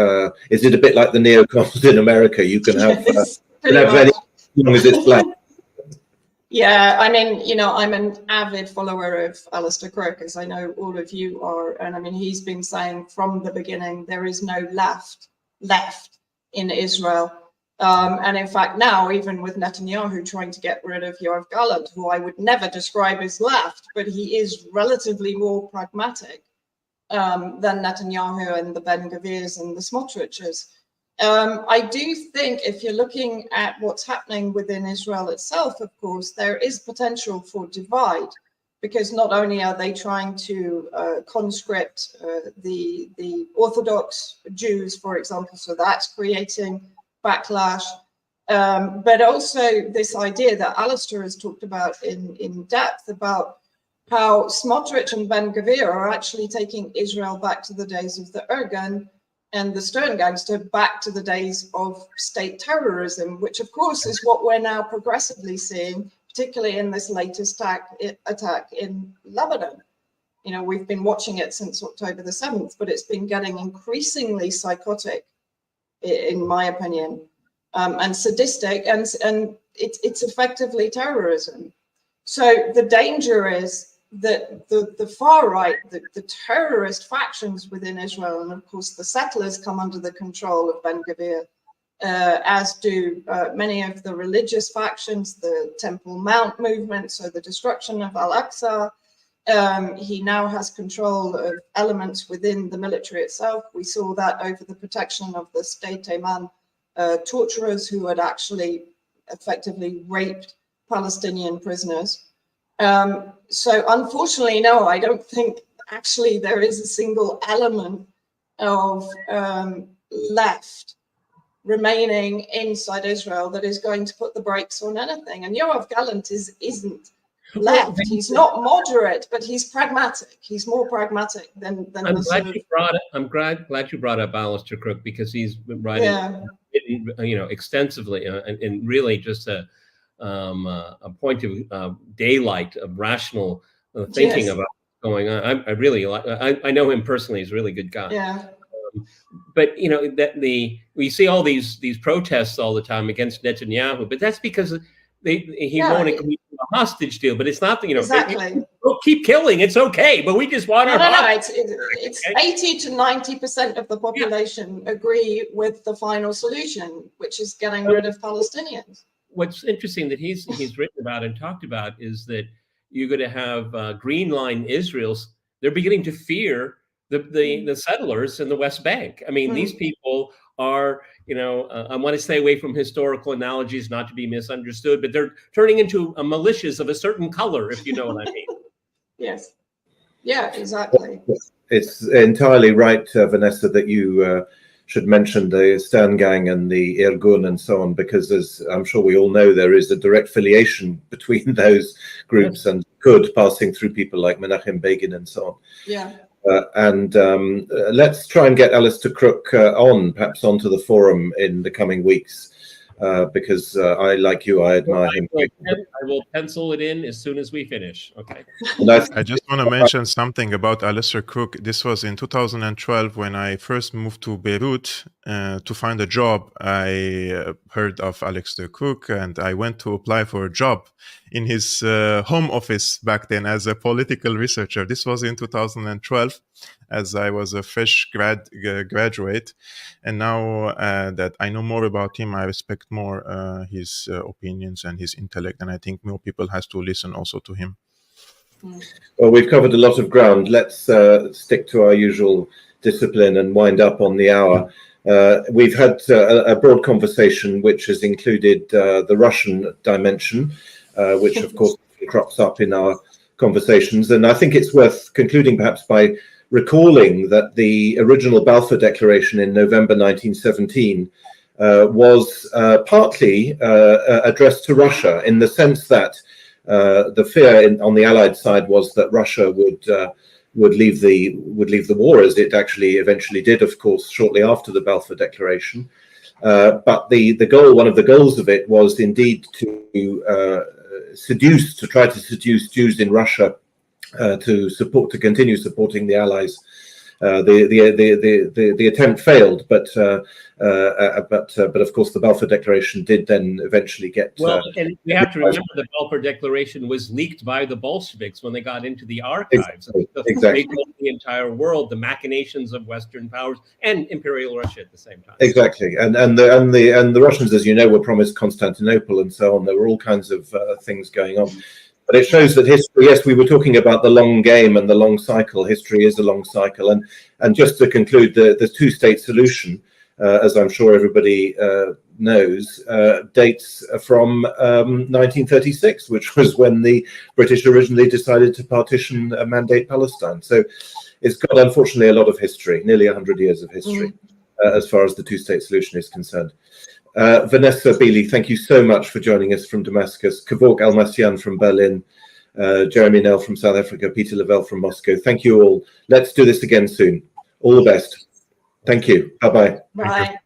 is it a bit like the neocons in America? You can have, any as long as it's black.
Yeah, I mean, I'm an avid follower of Alistair Crook, as I know all of you are. And I mean, he's been saying from the beginning, there is no left in Israel. And in fact, now, even with Netanyahu trying to get rid of Yoav Gallant, who I would never describe as left, but he is relatively more pragmatic than Netanyahu and the Ben Gavirs and the Smotriches. I do think if you're looking at what's happening within Israel itself, of course, there is potential for divide, because not only are they trying to conscript the Orthodox Jews, for example, so that's creating backlash, but also this idea that Alistair has talked about in depth about how Smotrich and Ben Gvir are actually taking Israel back to the days of the Irgun and the Stern gangster, back to the days of state terrorism, which of course is what we're now progressively seeing, particularly in this latest attack in Lebanon. We've been watching it since October the 7th, but it's been getting increasingly psychotic, in my opinion, and sadistic, and it's effectively terrorism. So the danger is that the far right, the terrorist factions within Israel, and of course the settlers come under the control of Ben Gvir, as do many of the religious factions, the Temple Mount movement, so the destruction of Al-Aqsa. He now has control of elements within the military itself. We saw that over the protection of the State Tayman torturers who had actually effectively raped Palestinian prisoners. So unfortunately, no, I don't think actually there is a single element of left remaining inside Israel that is going to put the brakes on anything. And Yoav Gallant isn't left. He's not moderate, but he's pragmatic. He's more pragmatic than
I'm glad you brought up Alistair Crook, because he's been writing extensively and really just a point of daylight of rational thinking about what's going on. I really like. I know him personally. He's a really good guy.
Yeah.
But we see all these protests all the time against Netanyahu, but that's because he won't agree to a hostage deal. But it's not
exactly.
We'll keep killing. It's okay, but we just want our hostage.
It's 80 to 90% of the population agree with the final solution, which is getting rid of Palestinians.
What's interesting that he's written about and talked about is that you're going to have Green Line Israel's. They're beginning to fear the settlers in the West Bank. I mean, these people are, I want to stay away from historical analogies, not to be misunderstood, but they're turning into militias of a certain color, if you know what I mean.
Yes. Yeah, exactly.
It's entirely right, Vanessa, that you should mention the Stern Gang and the Irgun and so on, because as I'm sure we all know, there is a direct affiliation between those groups and Kud passing through people like Menachem Begin and so on.
Yeah.
And let's try and get Alistair Crook perhaps onto the forum in the coming weeks, because I, like you, I admire him.
I will pencil it in as soon as we finish. Okay.
I just want to mention something about Alistair Crook. This was in 2012 when I first moved to Beirut to find a job. I heard of Alistair Crook and I went to apply for a job in his home office back then as a political researcher. This was in 2012 as I was a fresh graduate. And now that I know more about him, I respect more his opinions and his intellect. And I think more people has to listen also to him.
Well, we've covered a lot of ground. Let's stick to our usual discipline and wind up on the hour. We've had a broad conversation which has included the Russian dimension. which of course crops up in our conversations. And I think it's worth concluding perhaps by recalling that the original Balfour Declaration in November 1917 was partly addressed to Russia, in the sense that the fear on the Allied side was that Russia would leave the war, as it actually eventually did, of course, shortly after the Balfour Declaration. But one of the goals of it was indeed to try to seduce Jews in Russia to continue supporting the Allies. The attempt failed, but of course the Balfour Declaration did then eventually get.
And we have to remember the Balfour Declaration was leaked by the Bolsheviks when they got into the archives.
Exactly.
They told the entire world the machinations of Western powers and Imperial Russia at the same time.
Exactly, and the Russians, as you know, were promised Constantinople and so on. There were all kinds of things going on. But it shows that history, yes, we were talking about the long game and the long cycle. History is a long cycle. And just to conclude, the two-state solution, as I'm sure everybody knows, dates from 1936, which was when the British originally decided to partition and mandate Palestine. So it's got, unfortunately, a lot of history, nearly 100 years of history, as far as the two-state solution is concerned. Vanessa, Beeley, thank you so much for joining us from Damascus. Kevork, Almassian from Berlin, Jeremy Nell from South Africa, Peter Lavelle from Moscow. Thank you all. Let's do this again soon. All the best. Thank you. Bye-bye.
Bye.